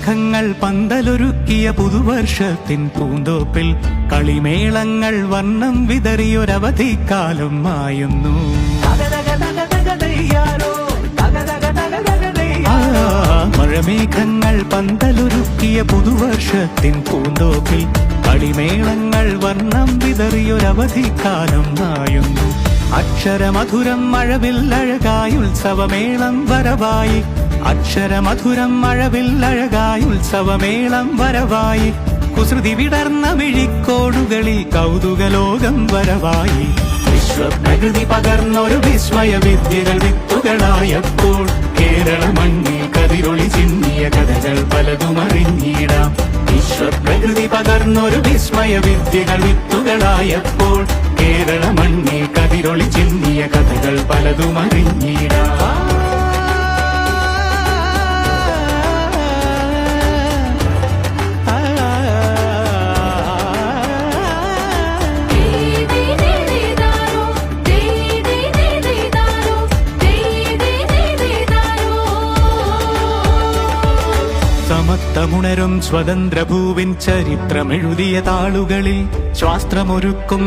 മഴമേഘങ്ങൾ പന്തലൊരുക്കിയ പുതുവർഷത്തിൻ പൂന്തോപ്പിൽ കളിമേളങ്ങൾ വർണ്ണം വിതറിയൊരവധിക്കാലം മായുന്നു. മഴമേഘങ്ങൾ പന്തലൊരുക്കിയ പുതുവർഷത്തിൻ പൂന്തോപ്പിൽ കളിമേളങ്ങൾ വർണ്ണം വിതറിയൊരവധിക്കാലം മായുന്നു. അക്ഷരമധുരം മഴവില്ലഴകായി ഉത്സവമേളം വരവായി, അക്ഷരമധുരം മഴവില്ലഴകായി ഉത്സവമേളം വരവായി, കുസൃതി വിടർന്ന മിഴിക്കോടുകളിൽ കൗതുകലോകം വരവായി. വിശ്വപ്രകൃതി പകർന്നൊരു വിസ്മയ വിദ്യകൾ വിത്തുകളായപ്പോൾ കേരള മണ്ണിൽ കതിരൊളി ചിന്നിയ കഥകൾ പലതും അറിഞ്ഞിടാം. വിശ്വപ്രകൃതി പകർന്നൊരു വിസ്മയ വിദ്യകൾ വിത്തുകളായപ്പോൾ കേരള മണ്ണിൽ കതിരൊളി ചിന്നിയ കഥകൾ പലതും അറിഞ്ഞിടാം. സമത്വമുണരും സ്വതന്ത്രഭൂവിൻ ചരിത്രമെഴുതിയ താളുകളിൽ ശാസ്ത്രമൊരുക്കും